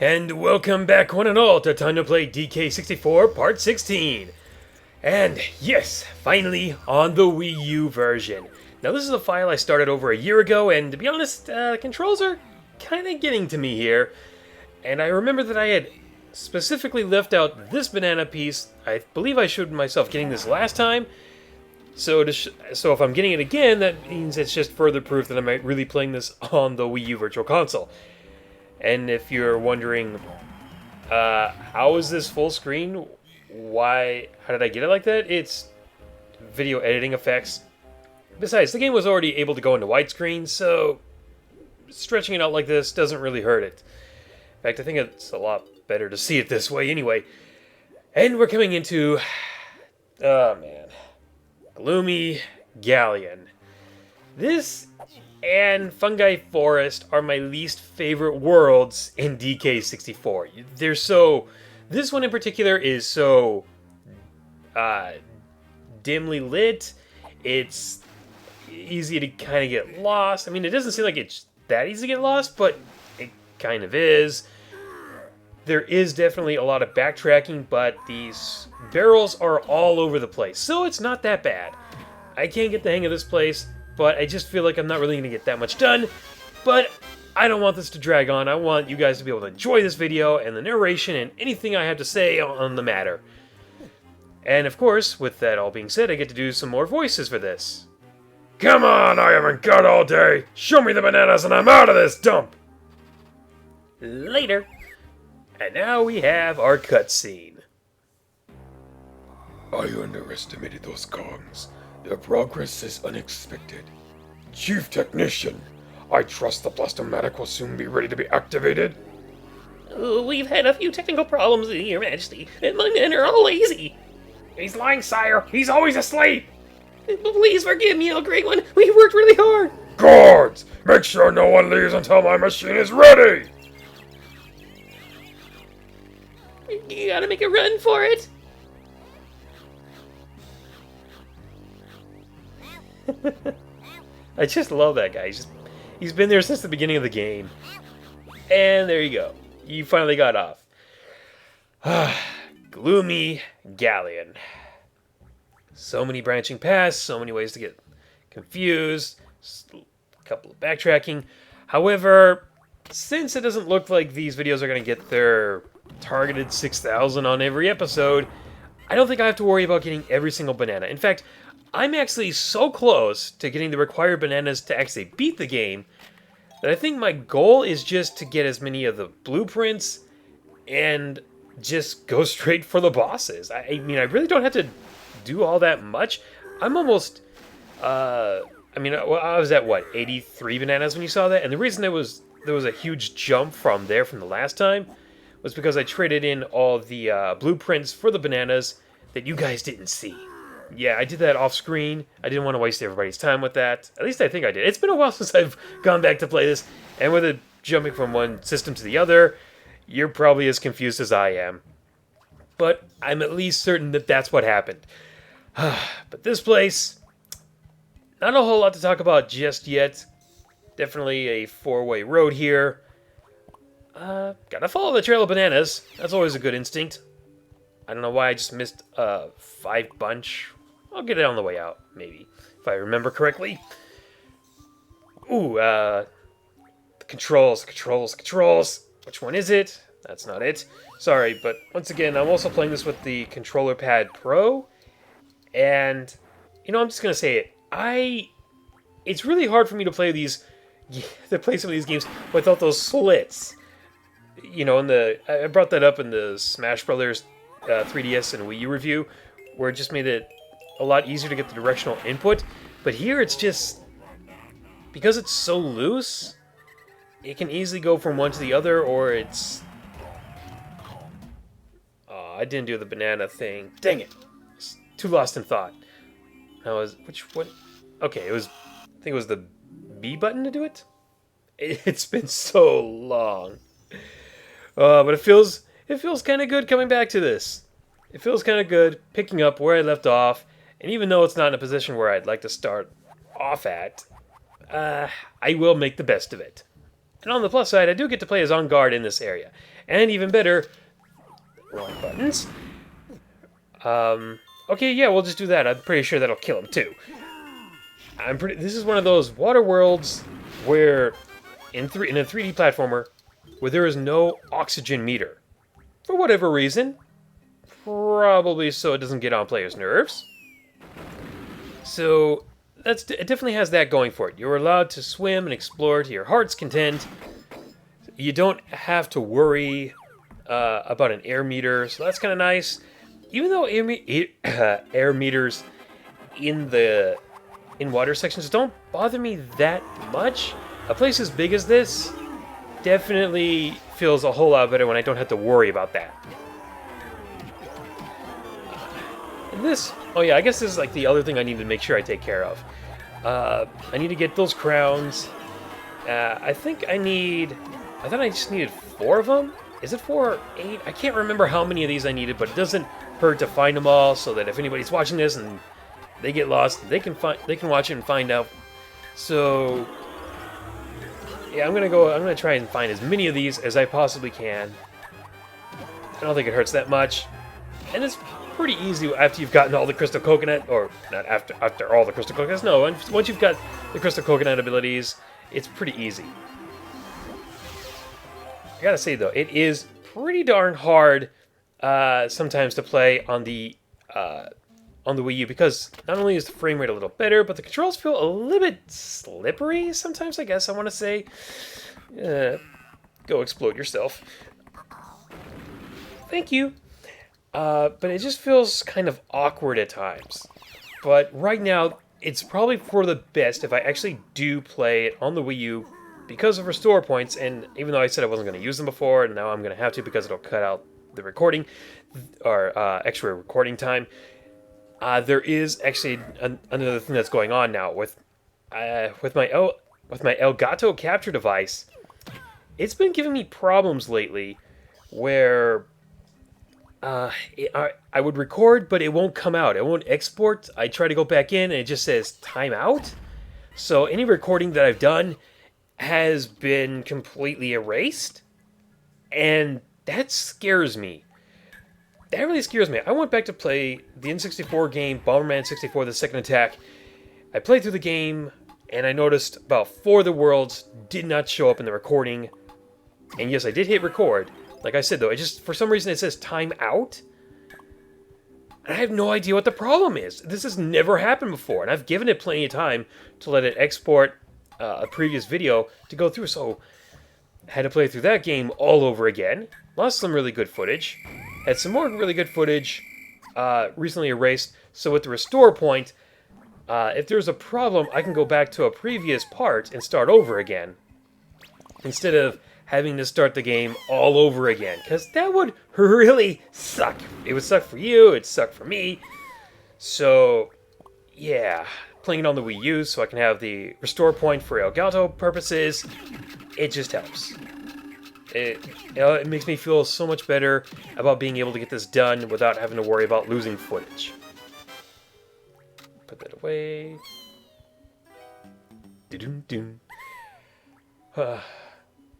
And welcome back one and all to Time to Play DK64 Part 16. And yes, finally on the Wii U version. Now this is a file I started over a year ago, and to be honest, the controls are kind of getting to me here. And I remember that I had specifically left out this banana piece. I believe I showed myself getting this last time. So if I'm getting it again, that means it's just further proof that I'm really playing this on the Wii U Virtual Console. And if you're wondering, how is this full screen? How did I get it like that? It's video editing effects. Besides, the game was already able to go into widescreen, so stretching it out like this doesn't really hurt it. In fact, I think it's a lot better to see it this way anyway. And we're coming into, oh man, Gloomy Galleon. This and Fungi Forest are my least favorite worlds in DK64. They're so... This one in particular is so dimly lit. It's easy to kind of get lost. I mean, it doesn't seem like it's that easy to get lost, but it kind of is. There is definitely a lot of backtracking, but these barrels are all over the place, so it's not that bad. I can't get the hang of this place, but I just feel like I'm not really going to get that much done. But I don't want this to drag on. I want you guys to be able to enjoy this video and the narration and anything I have to say on the matter. And of course, with that all being said, I get to do some more voices for this. Come on, I haven't got all day. Show me the bananas and I'm out of this dump. Later. And now we have our cutscene. I underestimated those Kongs. Their progress is unexpected. Chief Technician, I trust the Blastomatic will soon be ready to be activated. We've had a few technical problems, Your Majesty, and my men are all lazy. He's lying, sire. He's always asleep. Please forgive me, O Great One. We worked really hard. Guards, make sure no one leaves until my machine is ready. You gotta make a run for it. I just love that guy. He's been there since the beginning of the game. And there you go. You finally got off. Gloomy Galleon. So many branching paths, so many ways to get confused, a couple of backtracking. However, since it doesn't look like these videos are going to get their targeted 6,000 on every episode, I don't think I have to worry about getting every single banana. In fact, I'm actually so close to getting the required bananas to actually beat the game that I think my goal is just to get as many of the blueprints and just go straight for the bosses. I mean, I really don't have to do all that much. I'm almost, I was at, 83 bananas when you saw that? And the reason there was a huge jump from the last time was because I traded in all the blueprints for the bananas that you guys didn't see. Yeah, I did that off screen. I didn't want to waste everybody's time with that. At least I think I did. It's been a while since I've gone back to play this, and with it jumping from one system to the other, you're probably as confused as I am. But I'm at least certain that that's what happened. But this place, not a whole lot to talk about just yet. Definitely a four-way road here. Gotta follow the trail of bananas. That's always a good instinct. I don't know why I just missed a 5 bunch. I'll get it on the way out, maybe, if I remember correctly. Ooh, the controls. Which one is it? That's not it. Sorry, but once again, I'm also playing this with the Controller Pad Pro. And, I'm just gonna say it. It's really hard for me to play some of these games without those slits. I brought that up in the Smash Brothers 3DS and Wii U review, where it just made it a lot easier to get the directional input. But here it's just, because it's so loose, it can easily go from one to the other, or it's... Oh, I didn't do the banana thing. Dang it. It's too lost in thought. Which one? Okay, I think it was the B button to do it? It's been so long. But it feels kind of good coming back to this. It feels kind of good picking up where I left off, and even though it's not in a position where I'd like to start off at, I will make the best of it. And on the plus side, I do get to play as On Guard in this area. And even better, wrong buttons. Okay, yeah, we'll just do that. I'm pretty sure that'll kill him too. This is one of those water worlds where, in a 3D platformer, where there is no oxygen meter. For whatever reason. Probably so it doesn't get on players' nerves. So, it definitely has that going for it. You're allowed to swim and explore to your heart's content. You don't have to worry about an air meter, so that's kind of nice. Even though air meters in water sections don't bother me that much, a place as big as this definitely feels a whole lot better when I don't have to worry about that. Oh yeah, I guess this is like the other thing I need to make sure I take care of. I need to get those crowns. I thought I just needed 4 of them. Is it 4 or 8? I can't remember how many of these I needed, but it doesn't hurt to find them all, so that if anybody's watching this and they get lost, they can watch it and find out. So yeah, I'm gonna try and find as many of these as I possibly can. I don't think it hurts that much, and it's pretty easy after you've gotten all the crystal coconut, or not after all the crystal coconuts. No, once you've got the crystal coconut abilities, it's pretty easy. I gotta say though, it is pretty darn hard sometimes to play on the Wii U, because not only is the frame rate a little better, but the controls feel a little bit slippery sometimes, I guess I want to say. Go explode yourself. Thank you. But it just feels kind of awkward at times. But right now, it's probably for the best if I actually do play it on the Wii U because of restore points, and even though I said I wasn't going to use them before, and now I'm going to have to because it'll cut out the recording, or extra recording time. There is actually another thing that's going on now with my Elgato capture device. It's been giving me problems lately, where I would record, but it won't come out. It won't export. I try to go back in, and it just says timeout. So any recording that I've done has been completely erased, and that scares me. That really scares me. I went back to play the N64 game, Bomberman 64: The Second Attack. I played through the game, and I noticed about 4 of the worlds did not show up in the recording. And yes, I did hit record. Like I said, though, for some reason it says time out. And I have no idea what the problem is. This has never happened before, and I've given it plenty of time to let it export a previous video to go through. So I had to play through that game all over again. Lost some really good footage. Had some more really good footage recently erased. So with the restore point, if there's a problem, I can go back to a previous part and start over again, instead of having to start the game all over again, because that would really suck. It would suck for you, it'd suck for me. So, yeah, playing it on the Wii U so I can have the restore point for Elgato purposes, it just helps. It makes me feel so much better about being able to get this done without having to worry about losing footage. Put that away. Do-doom-doom.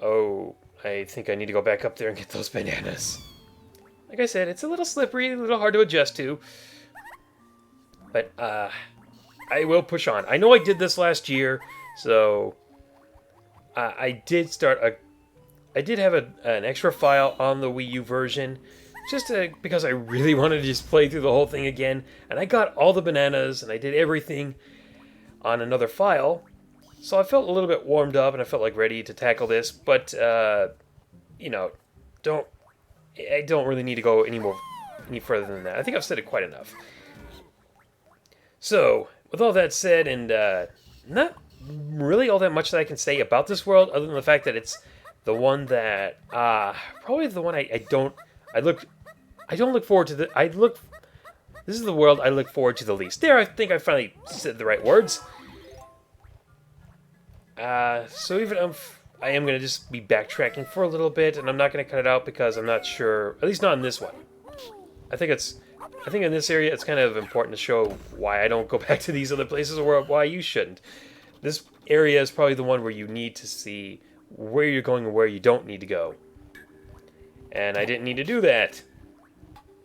Oh, I think I need to go back up there and get those bananas. Like I said, it's a little slippery, a little hard to adjust to. But, I will push on. I know I did this last year, so I did have an extra file on the Wii U version, just because I really wanted to just play through the whole thing again. And I got all the bananas, and I did everything on another file. So I felt a little bit warmed up, and I felt like ready to tackle this. But, you know, I don't really need to go any further than that. I think I've said it quite enough. So, with all that said, and not really all that much that I can say about this world, other than the fact that it's the one that probably the one I don't look forward to. This is the world I look forward to the least. There, I think I finally said the right words. So even I am going to just be backtracking for a little bit, and I'm not going to cut it out because I'm not sure, at least not in this one. I think in this area it's kind of important to show why I don't go back to these other places, or why you shouldn't. This area is probably the one where you need to see where you're going and where you don't need to go. And I didn't need to do that.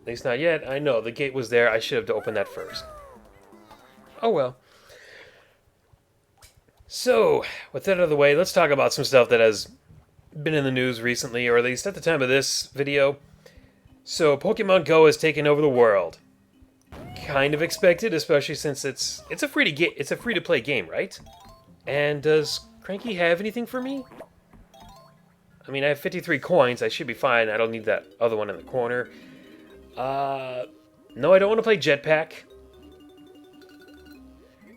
At least not yet. I know, the gate was there. I should have opened that first. Oh well. So, with that out of the way, let's talk about some stuff that has been in the news recently, or at least at the time of this video. So, Pokemon Go has taken over the world. Kind of expected, especially since it's a free to play game, right? And does Cranky have anything for me? I mean, I have 53 coins. I should be fine. I don't need that other one in the corner. No, I don't want to play Jetpack.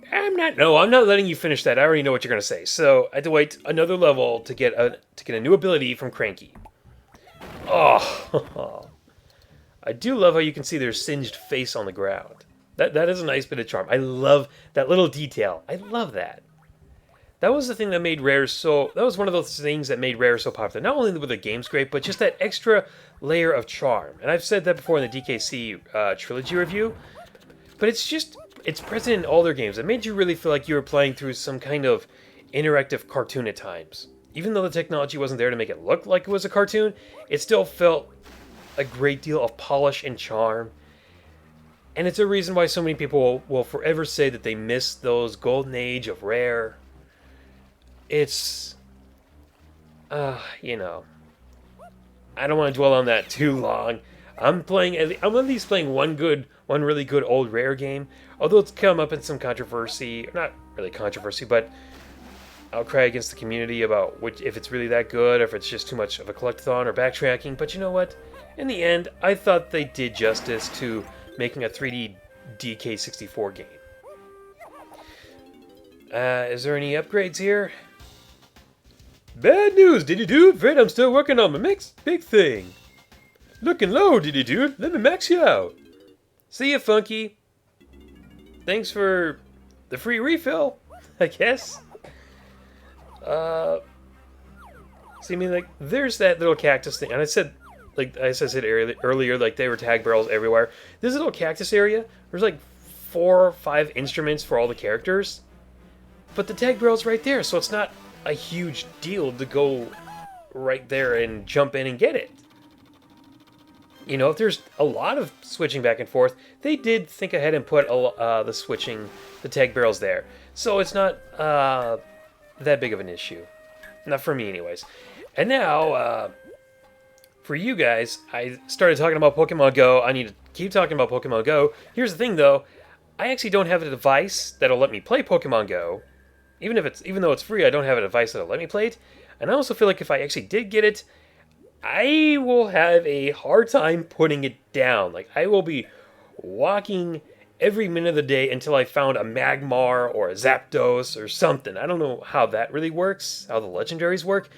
I'm not letting you finish that. I already know what you're gonna say. So I had to wait another level to get a new ability from Cranky. Oh, I do love how you can see their singed face on the ground. That is a nice bit of charm. I love that little detail. I love that. That was the thing that made Rare so... That was one of those things that made Rare so popular. Not only were the games great, but just that extra layer of charm. And I've said that before in the DKC trilogy review. But it's present in all their games. It made you really feel like you were playing through some kind of interactive cartoon at times. Even though the technology wasn't there to make it look like it was a cartoon, it still felt a great deal of polish and charm. And it's a reason why so many people will forever say that they miss those golden age of Rare. It's, you know, I don't want to dwell on that too long. I'm at least playing one really good old Rare game. Although it's come up in some controversy, not really controversy, but outcry against the community about if it's really that good, or if it's just too much of a collectathon or backtracking. But you know what? In the end, I thought they did justice to making a 3D DK64 game. Is there any upgrades here? Bad news, Diddy Dude. Fred, I'm still working on my next big thing. Looking low, Diddy Dude. Let me max you out. See ya, Funky. Thanks for the free refill, I guess. See, I mean, like, there's that little cactus thing. And I said earlier, like, they were tag barrels everywhere. This little cactus area, there's like 4 or 5 instruments for all the characters. But the tag barrel's right there, so it's not a huge deal to go right there and jump in and get it. You know, if there's a lot of switching back and forth, they did think ahead and put the tag barrels there. So it's not that big of an issue. Not for me, anyways. And now, for you guys, I started talking about Pokemon Go. I need to keep talking about Pokemon Go. Here's the thing, though. I actually don't have a device that'll let me play Pokemon Go. Even though it's free, I don't have a device that'll let me play it. And I also feel like if I actually did get it, I will have a hard time putting it down. Like, I will be walking every minute of the day until I found a Magmar or a Zapdos or something. I don't know how that really works, how the legendaries work,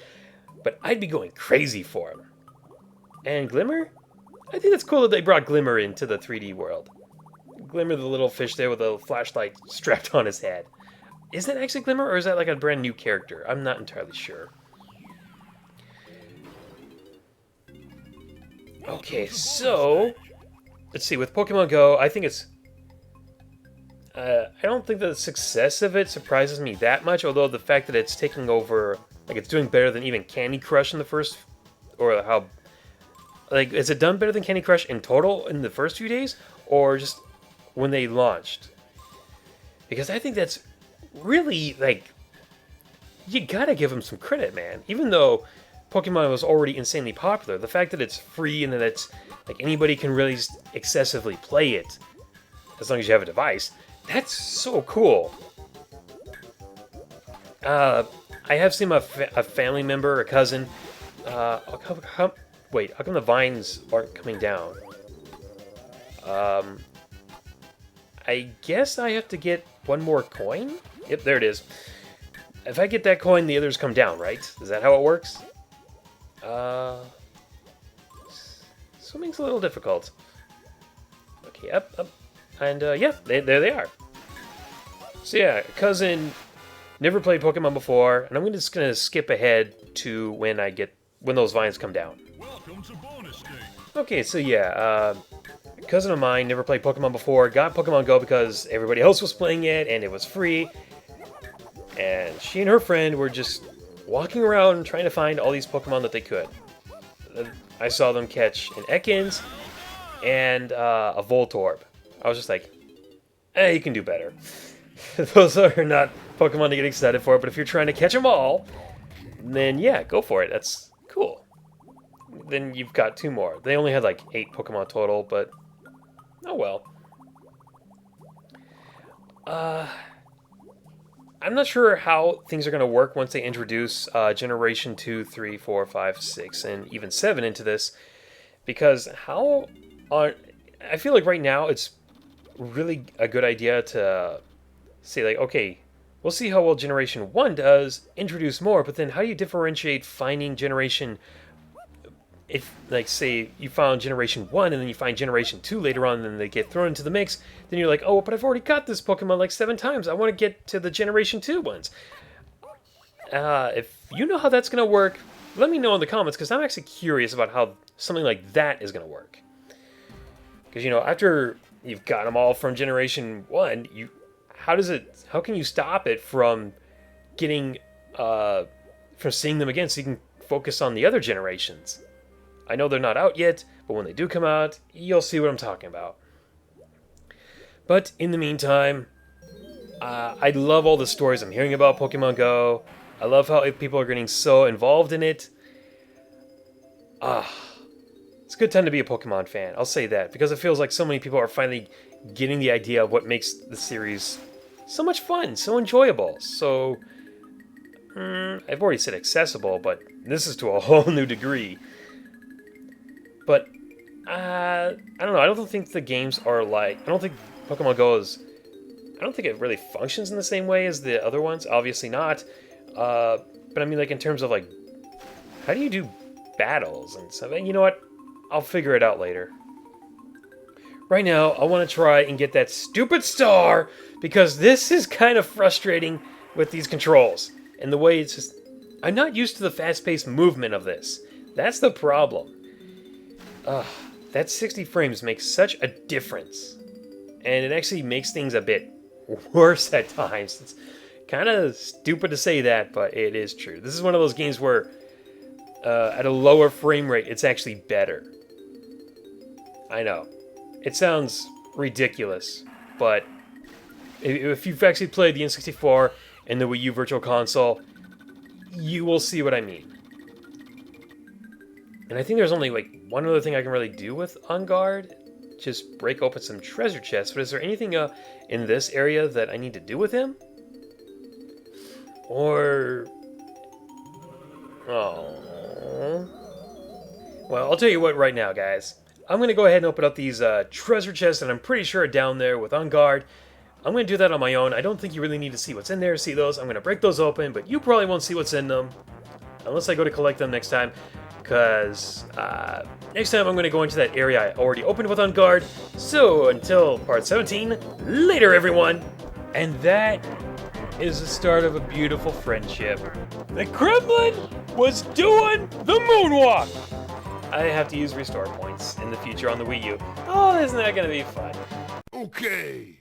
but I'd be going crazy for them. And Glimmer? I think it's cool that they brought Glimmer into the 3D world. Glimmer, the little fish there with a flashlight strapped on his head. Is that actually Glimmer, or is that like a brand new character? I'm not entirely sure. Okay, so let's see. With Pokemon Go, I think it's... I don't think the success of it surprises me that much, although the fact that it's taking over... Like, it's doing better than even Candy Crush in the first... Or how... Like, has it done better than Candy Crush in total in the first few days? Or just when they launched? Because I think that's really, like... You gotta give them some credit, man. Even though Pokemon was already insanely popular, the fact that it's free and that it's... Like, anybody can really excessively play it, as long as you have a device, that's so cool. I have seen a family member, a cousin... Wait, how come the vines aren't coming down? I guess I have to get one more coin? Yep, there it is. If I get that coin, the others come down, right? Is that how it works? Swimming's a little difficult. Okay, up. And, yeah, there they are. So, yeah, cousin never played Pokemon before, and I'm just gonna skip ahead to when those vines come down. Welcome to bonus day. Okay, so yeah, a cousin of mine never played Pokemon before, got Pokemon Go because everybody else was playing it, and it was free. And she and her friend were just walking around trying to find all these Pokemon that they could. I saw them catch an Ekans and a Voltorb. I was just like, you can do better. Those are not Pokemon to get excited for, but if you're trying to catch them all, then yeah, go for it. That's cool. Then you've got 2 more. They only had like 8 Pokemon total, but oh well. I'm not sure how things are going to work once they introduce Generation 2, 3, 4, 5, 6, and even 7 into this. Because I feel like right now it's really a good idea to say, like, okay, we'll see how well Generation 1 does, introduce more, but then how do you differentiate finding Generation... If, like, say, you found Generation 1 and then you find Generation 2 later on and then they get thrown into the mix, then you're like, oh, but I've already got this Pokemon like 7 times. I want to get to the Generation 2 ones. If you know how that's going to work, let me know in the comments, because I'm actually curious about how something like that is going to work. Because, you know, after you've got them all from Generation 1, how can you stop it from getting, from seeing them again so you can focus on the other generations? I know they're not out yet, but when they do come out, you'll see what I'm talking about. But in the meantime, I love all the stories I'm hearing about Pokemon Go. I love how people are getting so involved in it. It's a good time to be a Pokemon fan, I'll say that, because it feels like so many people are finally getting the idea of what makes the series so much fun, so enjoyable. So, I've already said accessible, but this is to a whole new degree. But, I don't know, I don't think the games are like... I don't think Pokemon Go is... I don't think it really functions in the same way as the other ones. Obviously not. But I mean, like, in terms of, like... How do you do battles and stuff? And you know what? I'll figure it out later. Right now, I want to try and get that stupid star, because this is kind of frustrating with these controls. And the way it's just... I'm not used to the fast-paced movement of this. That's the problem. That 60 frames makes such a difference. And it actually makes things a bit worse at times. It's kind of stupid to say that, but it is true. This is one of those games where at a lower frame rate, it's actually better. I know. It sounds ridiculous, but if you've actually played the N64 and the Wii U Virtual Console, you will see what I mean. And I think there's only, like, one other thing I can really do with On Guard. Just break open some treasure chests. But is there anything in this area that I need to do with him? Or... oh. Well, I'll tell you what right now, guys. I'm going to go ahead and open up these treasure chests that I'm pretty sure are down there with On Guard. I'm going to do that on my own. I don't think you really need to see what's in there. See those? I'm going to break those open, but you probably won't see what's in them. Unless I go to collect them next time. Because next time I'm going to go into that area I already opened with On Guard. So until part 17, later everyone! And that is the start of a beautiful friendship. The Kremlin was doing the moonwalk! I have to use restore points in the future on the Wii U. Oh, isn't that going to be fun? Okay.